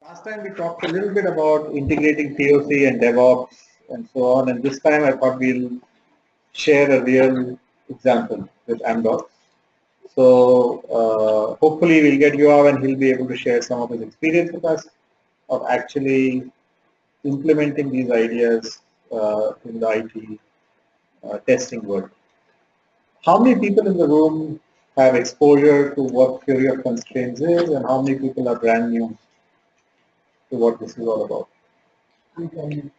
Last time we talked a little bit about integrating POC and DevOps and so on, and this time I thought we'll share a real example with Amdocs. So hopefully we'll get Yoav and he'll be able to share some of his experience with us of actually implementing these ideas in the IT testing world. How many people in the room have exposure to what theory of constraints is, and how many people are brand new to what this is all about? Brand new.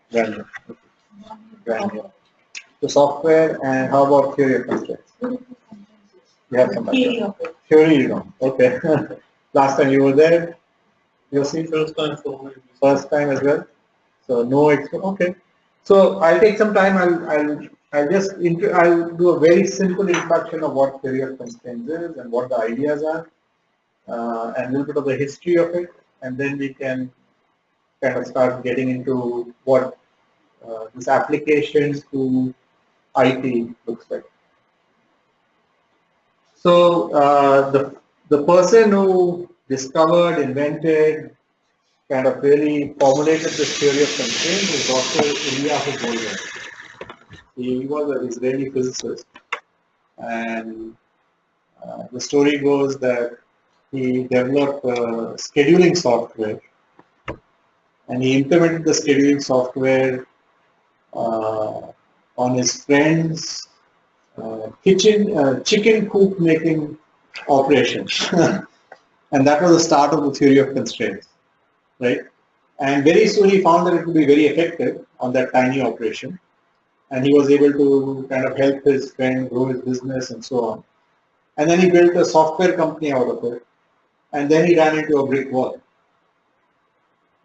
Brand new. The software, and how about theory of constraints? You have some background. Theory you know. Okay. Last time you were there? You see? First time for me. First time as well? So no expert. Okay. So I'll take some time. I'll do a very simple introduction of what theory of constraints is and what the ideas are, and a little bit of the history of it, and then we can kind of start getting into what this application to IT looks like. So the person who discovered, invented, kind of really formulated this theory of constraints is Dr. Eliyahu Golder. He was an Israeli physicist, and the story goes that he developed scheduling software, and he implemented the scheduling software on his friend's chicken coop making operation. And that was the start of the theory of constraints, right? And very soon he found that it would be very effective on that tiny operation. And he was able to kind of help his friend grow his business and so on. And then he built a software company out of it. And then he ran into a brick wall.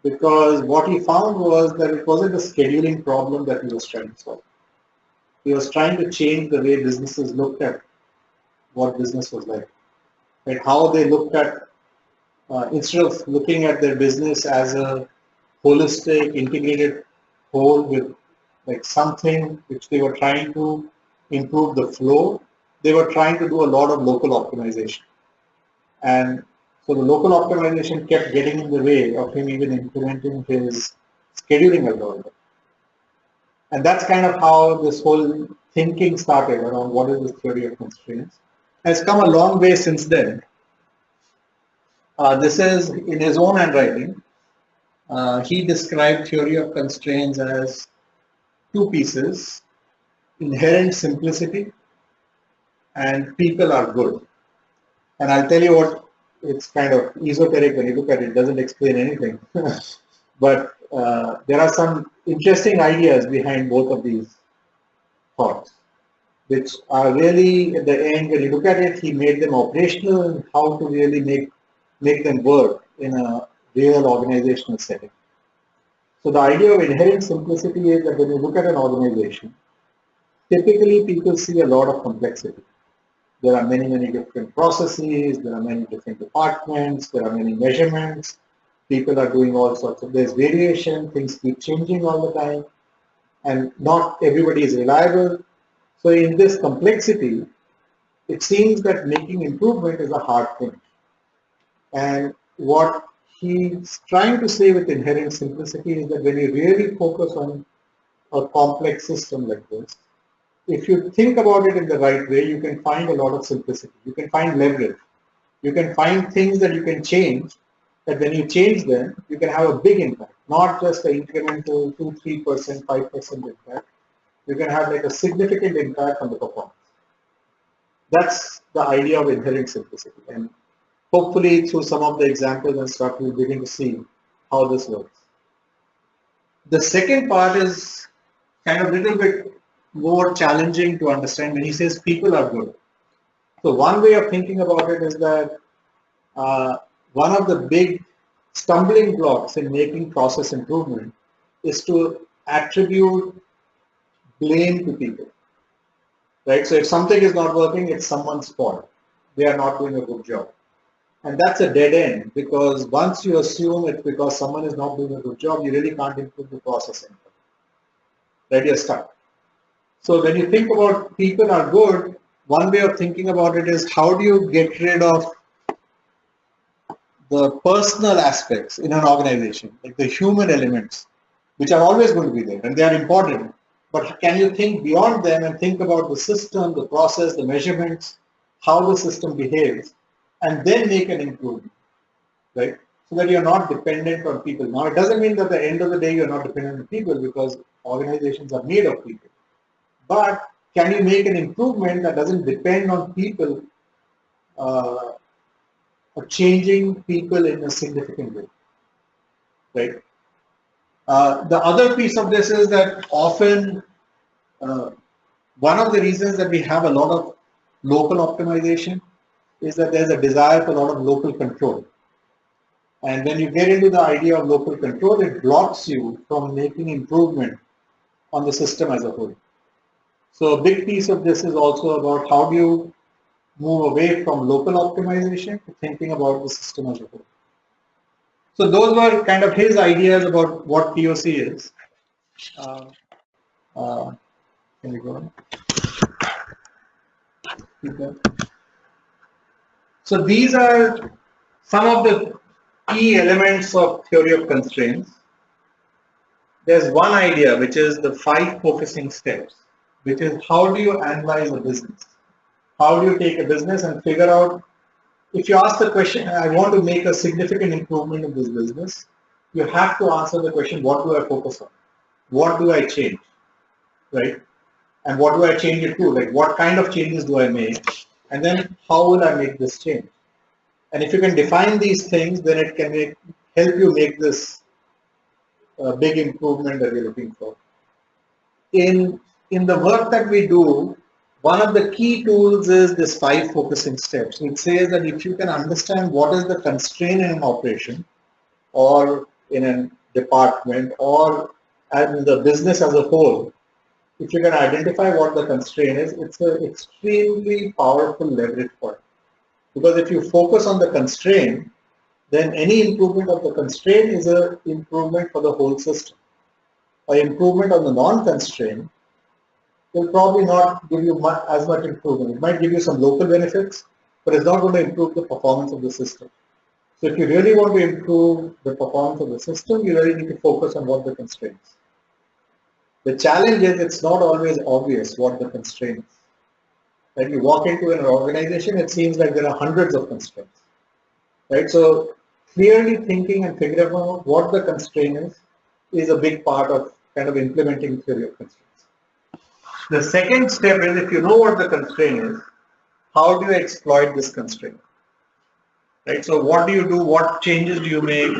Because what he found was that it wasn't a scheduling problem that he was trying to solve. He was trying to change the way businesses looked at what business was like. Like how they looked at, instead of looking at their business as a holistic, integrated whole with like something which they were trying to improve the flow, they were trying to do a lot of local optimization. And so the local optimization kept getting in the way of him even implementing his scheduling algorithm. And that's kind of how this whole thinking started around what is the theory of constraints. It's come a long way since then. This is in his own handwriting. He described theory of constraints as two pieces: inherent simplicity and people are good. And I'll tell you what, it's kind of esoteric when you look at it, it doesn't explain anything. But there are some interesting ideas behind both of these thoughts, which are really at the end, when you look at it, he made them operational and how to really make them work in a real organizational setting. So the idea of inherent simplicity is that when you look at an organization, typically people see a lot of complexity. There are many, many different processes, there are many different departments, there are many measurements, people are doing all sorts of, there's variation, things keep changing all the time, and not everybody is reliable. So in this complexity, it seems that making improvement is a hard thing. And what he's trying to say with inherent simplicity is that when you really focus on a complex system like this, if you think about it in the right way, you can find a lot of simplicity. You can find leverage. You can find things that you can change, that when you change them, you can have a big impact, not just an incremental 2, 3%, 5% impact. You can have like a significant impact on the performance. That's the idea of inherent simplicity. And hopefully through some of the examples and stuff, we'll begin to see how this works. The second part is kind of a little bit more challenging to understand when he says people are good. So one way of thinking about it is that one of the big stumbling blocks in making process improvement is to attribute blame to people, right? So if something is not working, it's someone's fault. They are not doing a good job. And that's a dead end, because once you assume it's because someone is not doing a good job, you really can't improve the process anymore. Right? You're stuck. So when you think about people are good, one way of thinking about it is how do you get rid of the personal aspects in an organization, like the human elements, which are always going to be there and they are important. But can you think beyond them and think about the system, the process, the measurements, how the system behaves, and then make an improvement, right? So that you're not dependent on people. Now, it doesn't mean that at the end of the day you're not dependent on people because organizations are made of people. But can you make an improvement that doesn't depend on people uh, or changing people in a significant way, right? The other piece of this is that often uh, one of the reasons that we have a lot of local optimization is that there's a desire for a lot of local control. And when you get into the idea of local control, it blocks you from making improvement on the system as a whole. So a big piece of this is also about how do you move away from local optimization to thinking about the system as a whole. So those were kind of his ideas about what POC is. Uh, uh, can we go on? So these are some of the key elements of theory of constraints. There's one idea which is the 5 focusing steps, which is how do you analyze a business? How do you take a business and figure out, if you ask the question, I want to make a significant improvement in this business, you have to answer the question, what do I focus on? What do I change? Right? And what do I change it to? Like what kind of changes do I make? And then how will I make this change? And if you can define these things, then it can help you make this big improvement that you're looking for. In the work that we do, one of the key tools is this 5 focusing steps, which says that if you can understand what is the constraint in an operation or in a department or in the business as a whole, if you can identify what the constraint is, it's an extremely powerful leverage point. Because if you focus on the constraint, then any improvement of the constraint is an improvement for the whole system. Or improvement on the non-constraint will probably not give you as much improvement. It might give you some local benefits, but it's not going to improve the performance of the system. So if you really want to improve the performance of the system, you really need to focus on what the constraints. The challenge is it's not always obvious what the constraint is. When you walk into an organization, it seems like there are hundreds of constraints. Right? So clearly thinking and figuring out what the constraint is a big part of kind of implementing theory of constraints. The second step is, if you know what the constraint is, how do you exploit this constraint? Right? So what do you do? What changes do you make?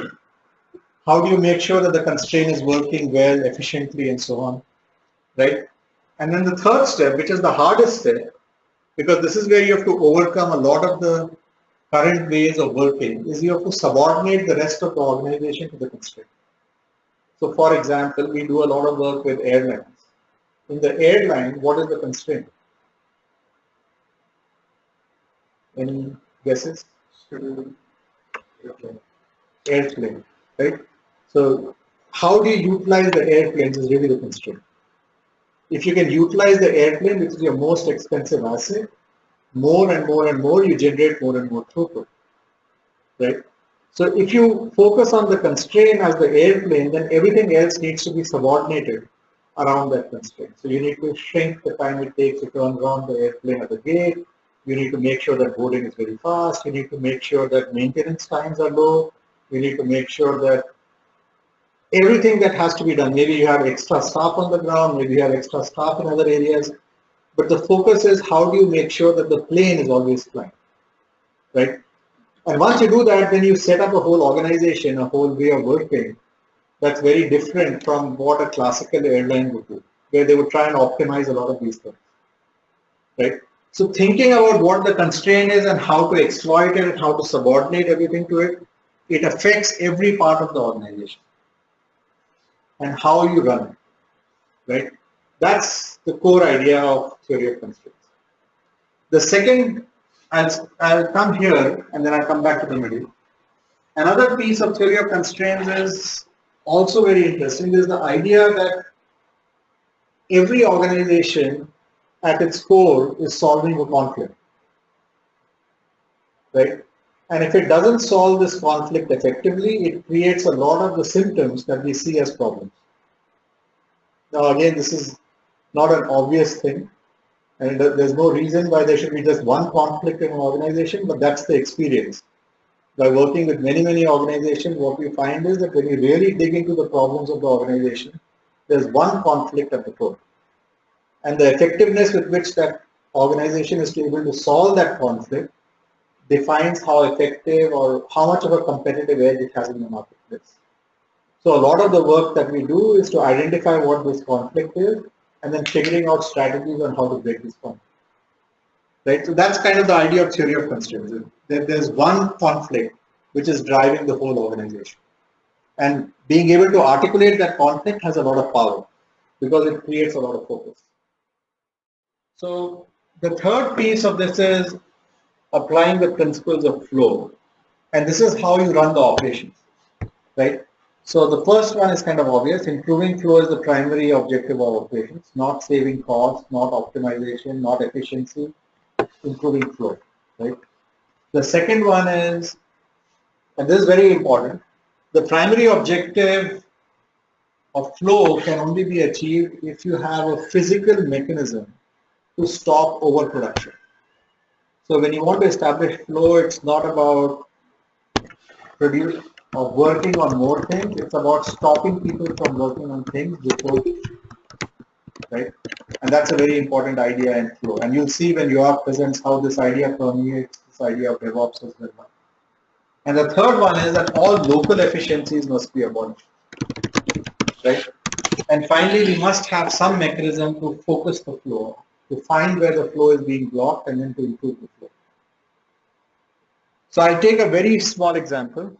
How do you make sure that the constraint is working well, efficiently, and so on? Right? And then the third step, which is the hardest step, because this is where you have to overcome a lot of the current ways of working, is you have to subordinate the rest of the organization to the constraint. So for example, we do a lot of work with airlines. In the airline, what is the constraint? Any guesses? Airplane, right? So how do you utilize the airplanes is really the constraint. If you can utilize the airplane, which is your most expensive asset, more and more and more, you generate more and more throughput, right? So if you focus on the constraint as the airplane, then everything else needs to be subordinated around that constraint. So you need to shrink the time it takes to turn around the airplane at the gate. You need to make sure that boarding is very fast. You need to make sure that maintenance times are low. You need to make sure that everything that has to be done, maybe you have extra staff on the ground, maybe you have extra staff in other areas, but the focus is how do you make sure that the plane is always flying, right? And once you do that, then you set up a whole organization, a whole way of working that's very different from what a classical airline would do, where they would try and optimize a lot of these things, right? So thinking about what the constraint is and how to exploit it and how to subordinate everything to it, it affects every part of the organization and how you run it, right? That's the core idea of theory of constraints. The second, I'll come here and then I'll come back to the middle. Another piece of theory of constraints is also very interesting. Is the idea that every organization at its core is solving a conflict, right? And if it doesn't solve this conflict effectively, it creates a lot of the symptoms that we see as problems. Now, again, this is not an obvious thing, and there's no reason why there should be just one conflict in an organization, but that's the experience. By working with many, many organizations, what we find is that when you really dig into the problems of the organization, there's one conflict at the core. And the effectiveness with which that organization is able to solve that conflict defines how effective or how much of a competitive edge it has in the marketplace. So a lot of the work that we do is to identify what this conflict is and then figuring out strategies on how to break this conflict. Right? So that's kind of the idea of theory of constraints. There's one conflict which is driving the whole organization. And being able to articulate that conflict has a lot of power because it creates a lot of focus. So the third piece of this is applying the principles of flow. And this is how you run the operations, right? So the first one is kind of obvious. Improving flow is the primary objective of operations, not saving costs, not optimization, not efficiency, improving flow, right? The second one is, and this is very important, the primary objective of flow can only be achieved if you have a physical mechanism to stop overproduction. So when you want to establish flow, it's not about working on more things. It's about stopping people from working on things before, right? And that's a very important idea in flow. And you'll see when Yoav presents how this idea permeates this idea of DevOps as well. And the third one is that all local efficiencies must be abolished, right? And finally, we must have some mechanism to focus the flow, to find where the flow is being blocked and then to improve the flow. So I'll take a very small example.